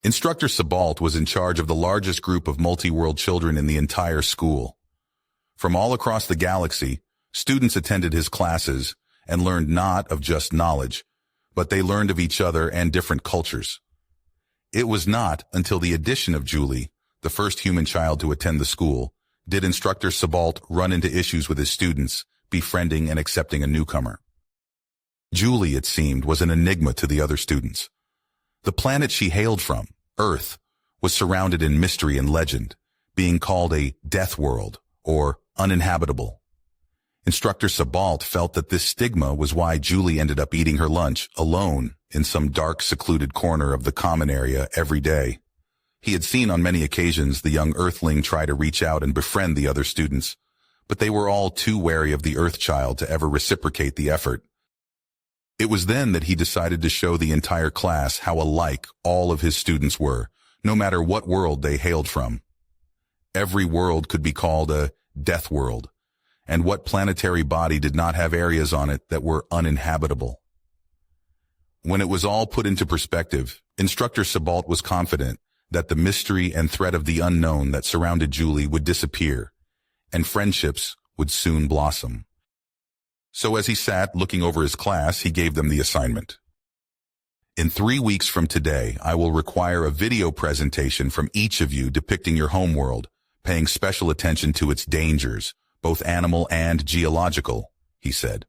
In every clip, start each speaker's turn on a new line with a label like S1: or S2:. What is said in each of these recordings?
S1: Instructor Sebald was in charge of the largest group of multi-world children in the entire school. From all across the galaxy, students attended his classes and learned not of just knowledge, but they learned of each other and different cultures. It was not until the addition of Julie, the first human child to attend the school, did Instructor Sebald run into issues with his students, befriending and accepting a newcomer. Julie, it seemed, was an enigma to the other students. The planet she hailed from, Earth, was surrounded in mystery and legend, being called a Deathworld, or uninhabitable. Instructor Sebald felt that this stigma was why Julie ended up eating her lunch alone in some dark, secluded corner of the common area every day. He had seen on many occasions the young Earthling try to reach out and befriend the other students, but they were all too wary of the Earthchild to ever reciprocate the effort. It was then that he decided to show the entire class how alike all of his students were, no matter what world they hailed from. Every world could be called a death world, and what planetary body did not have areas on it that were uninhabitable? When it was all put into perspective, Instructor Sebald was confident that the mystery and threat of the unknown that surrounded Julie would disappear, and friendships would soon blossom. So as he sat looking over his class, he gave them the assignment. In 3 weeks from today, I will require a video presentation from each of you depicting your homeworld, paying special attention to its dangers, both animal and geological, he said.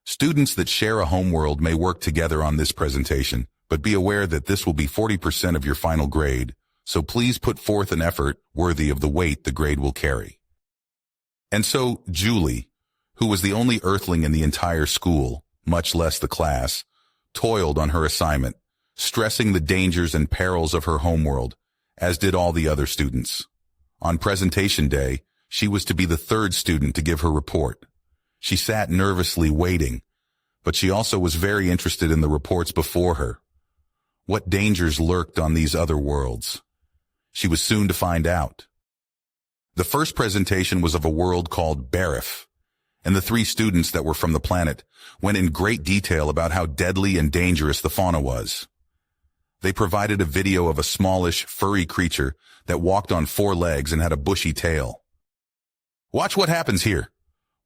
S1: Students that share a homeworld may work together on this presentation, but be aware that this will be 40% of your final grade, so please put forth an effort worthy of the weight the grade will carry. And so Julie, who was the only Earthling in the entire school, much less the class, toiled on her assignment, stressing the dangers and perils of her homeworld, as did all the other students. On presentation day, she was to be the third student to give her report. She sat nervously waiting, but she also was very interested in the reports before her. What dangers lurked on these other worlds? She was soon to find out. The first presentation was of a world called Barif, and the 3 students that were from the planet went in great detail about how deadly and dangerous the fauna was. They provided a video of a smallish, furry creature that walked on 4 legs and had a bushy tail. "Watch what happens here,"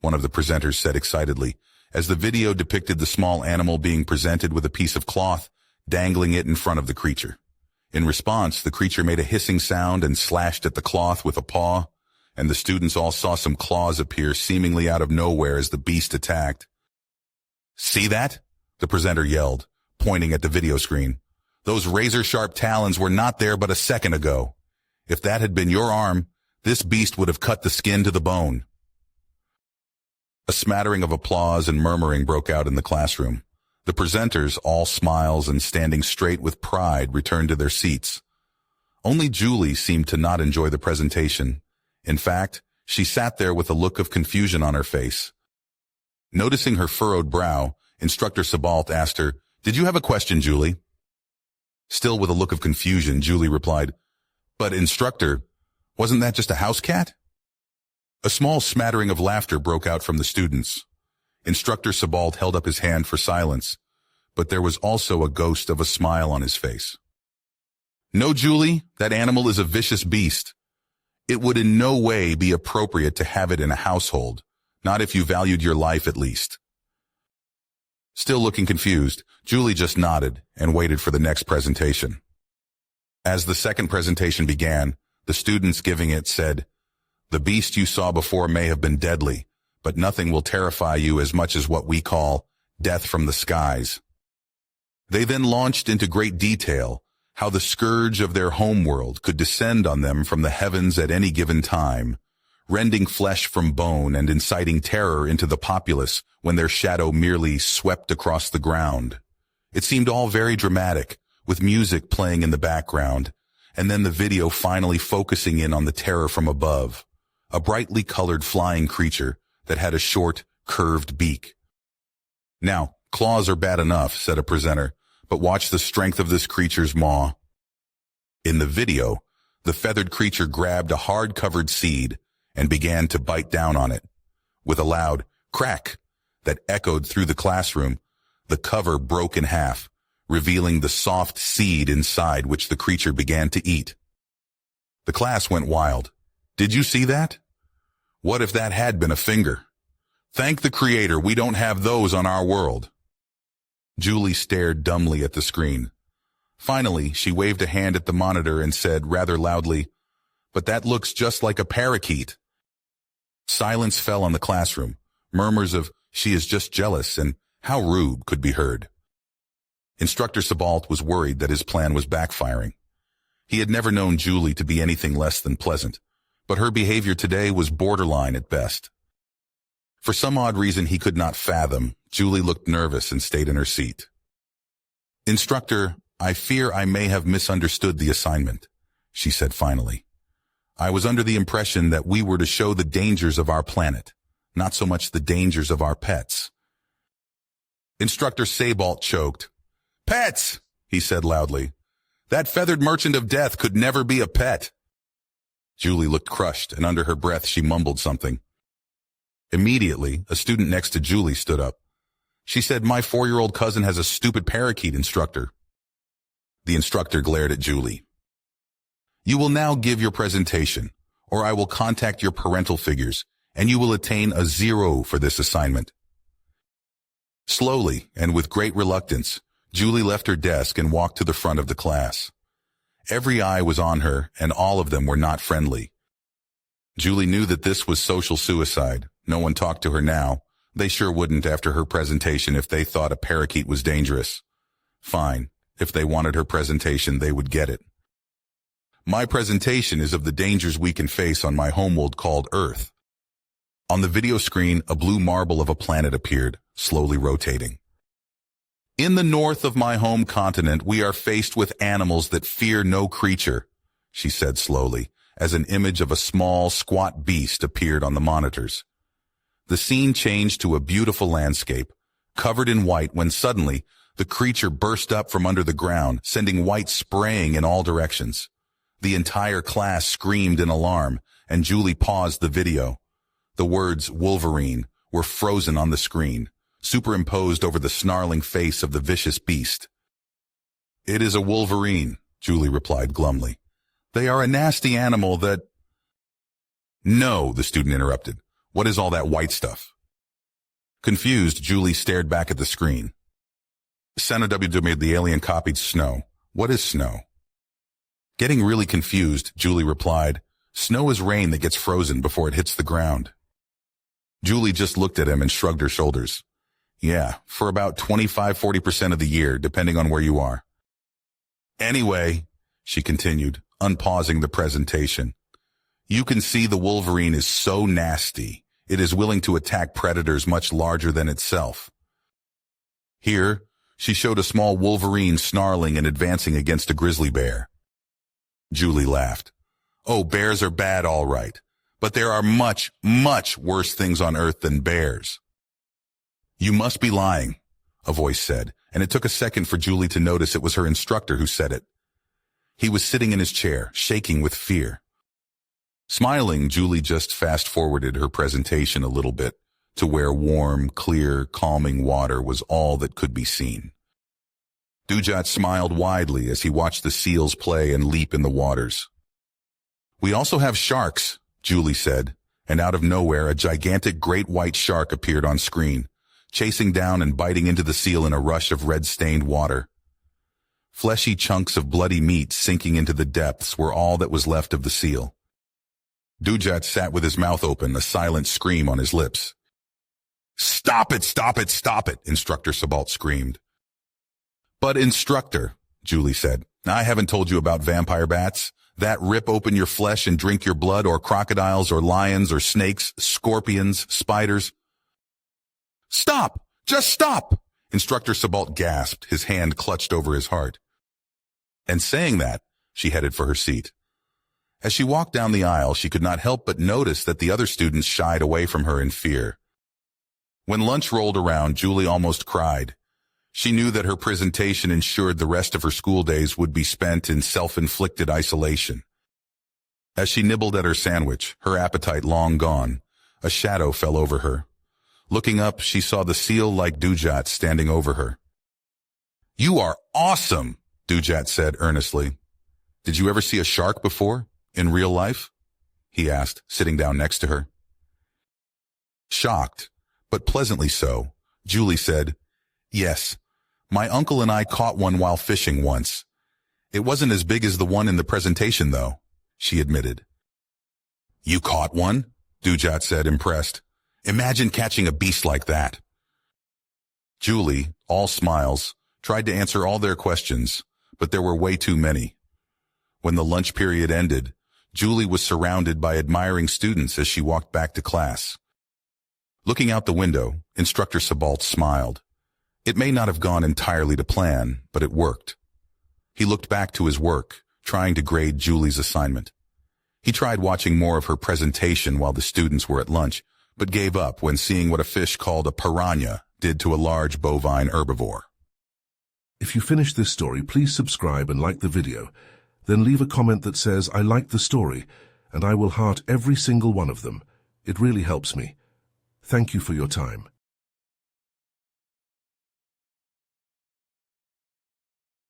S1: one of the presenters said excitedly, as the video depicted the small animal being presented with a piece of cloth, dangling it in front of the creature. In response, the creature made a hissing sound and slashed at the cloth with a paw, and the students all saw some claws appear seemingly out of nowhere as the beast attacked. "See that?" the presenter yelled, pointing at the video screen. "Those razor-sharp talons were not there but a second ago. If that had been your arm, this beast would have cut the skin to the bone." A smattering of applause and murmuring broke out in the classroom. The presenters, all smiles and standing straight with pride, returned to their seats. Only Julie seemed to not enjoy the presentation. In fact, she sat there with a look of confusion on her face. Noticing her furrowed brow, Instructor Sebald asked her, "Did you have a question, Julie?" Still with a look of confusion, Julie replied, "But instructor, wasn't that just a house cat?" A small smattering of laughter broke out from the students. Instructor Sebald held up his hand for silence, but there was also a ghost of a smile on his face. "No, Julie, that animal is a vicious beast. It would in no way be appropriate to have it in a household, not if you valued your life at least." Still looking confused, Julie just nodded and waited for the next presentation. As the second presentation began, the students giving it said, "The beast you saw before may have been deadly, but nothing will terrify you as much as what we call death from the skies." They then launched into great detail how the scourge of their homeworld could descend on them from the heavens at any given time, rending flesh from bone and inciting terror into the populace when their shadow merely swept across the ground. It seemed all very dramatic, with music playing in the background, and then the video finally focusing in on the terror from above, a brightly colored flying creature that had a short, curved beak. "Now, claws are bad enough," said a presenter, "but watch the strength of this creature's maw." In the video, the feathered creature grabbed a hard-covered seed and began to bite down on it. With a loud crack that echoed through the classroom, the cover broke in half, revealing the soft seed inside which the creature began to eat. The class went wild. Did you see that? What if that had been a finger? Thank the Creator we don't have those on our world. Julie stared dumbly at the screen. Finally, she waved a hand at the monitor and said rather loudly, "But that looks just like a parakeet." Silence fell on the classroom. Murmurs of, "She is just jealous," and "How rude," could be heard. Instructor Sebald was worried that his plan was backfiring. He had never known Julie to be anything less than pleasant, but her behavior today was borderline at best. For some odd reason he could not fathom, Julie looked nervous and stayed in her seat. "Instructor, I fear I may have misunderstood the assignment," she said finally. "I was under the impression that we were to show the dangers of our planet, not so much the dangers of our pets." Instructor Sebald choked. "Pets!" he said loudly. "That feathered merchant of death could never be a pet." Julie looked crushed, and under her breath she mumbled something. Immediately, a student next to Julie stood up. She said, "My 4-year-old cousin has a stupid parakeet, instructor." The instructor glared at Julie. "You will now give your presentation, or I will contact your parental figures, and you will attain a 0 for this assignment." Slowly, and with great reluctance, Julie left her desk and walked to the front of the class. Every eye was on her, and all of them were not friendly. Julie knew that this was social suicide. No one talked to her now. They sure wouldn't after her presentation if they thought a parakeet was dangerous. Fine. If they wanted her presentation, they would get it. "My presentation is of the dangers we can face on my homeworld called Earth." On the video screen, a blue marble of a planet appeared, slowly rotating. "In the north of my home continent, we are faced with animals that fear no creature," she said slowly, as an image of a small, squat beast appeared on the monitors. The scene changed to a beautiful landscape, covered in white, when suddenly the creature burst up from under the ground, sending white spraying in all directions. The entire class screamed in alarm, and Julie paused the video. The words "Wolverine" were frozen on the screen, superimposed over the snarling face of the vicious beast. "It is a wolverine," Julie replied glumly. "They are a nasty animal that—" "No," the student interrupted. "What is all that white stuff?" Confused, Julie stared back at the screen. The alien copied snow. What is snow? Getting really confused, Julie replied, "Snow is rain that gets frozen before it hits the ground." Julie just looked at him and shrugged her shoulders. "Yeah, for about 25–40% of the year, depending on where you are." "Anyway," she continued, unpausing the presentation, "you can see the wolverine is so nasty. It is willing to attack predators much larger than itself." Here, she showed a small wolverine snarling and advancing against a grizzly bear. Julie laughed. "Oh, bears are bad, all right. But there are much, much worse things on Earth than bears." "You must be lying," a voice said, and it took a second for Julie to notice it was her instructor who said it. He was sitting in his chair, shaking with fear. Smiling, Julie just fast-forwarded her presentation a little bit to where warm, clear, calming water was all that could be seen. Dujat smiled widely as he watched the seals play and leap in the waters. "We also have sharks," Julie said, and out of nowhere a gigantic great white shark appeared on screen, chasing down and biting into the seal in a rush of red-stained water. Fleshy chunks of bloody meat sinking into the depths were all that was left of the seal. Dujat sat with his mouth open, a silent scream on his lips. "Stop it, stop it, stop it," Instructor Sebald screamed. "But instructor," Julie said, "I haven't told you about vampire bats that rip open your flesh and drink your blood, or crocodiles or lions or snakes, scorpions, spiders." "Stop! Just stop!" Instructor Sebald gasped, his hand clutched over his heart. And saying that, she headed for her seat. As she walked down the aisle, she could not help but notice that the other students shied away from her in fear. When lunch rolled around, Julie almost cried. She knew that her presentation ensured the rest of her school days would be spent in self-inflicted isolation. As she nibbled at her sandwich, her appetite long gone, a shadow fell over her. Looking up, she saw the seal-like Dujat standing over her. You are awesome, Dujat said earnestly. Did you ever see a shark before, in real life? He asked, sitting down next to her. Shocked, but pleasantly so, Julie said, Yes, my uncle and I caught one while fishing once. It wasn't as big as the one in the presentation, though, she admitted. You caught one? Dujat said, impressed. Imagine catching a beast like that. Julie, all smiles, tried to answer all their questions, but there were way too many. When the lunch period ended, Julie was surrounded by admiring students as she walked back to class. Looking out the window, Instructor Sebald smiled. It may not have gone entirely to plan, but it worked. He looked back to his work, trying to grade Julie's assignment. He tried watching more of her presentation while the students were at lunch, but gave up when seeing what a fish called a piranha did to a large bovine herbivore.
S2: If you finished this story, please subscribe and like the video. Then leave a comment that says, I liked the story, and I will heart every single one of them. It really helps me. Thank you for your time.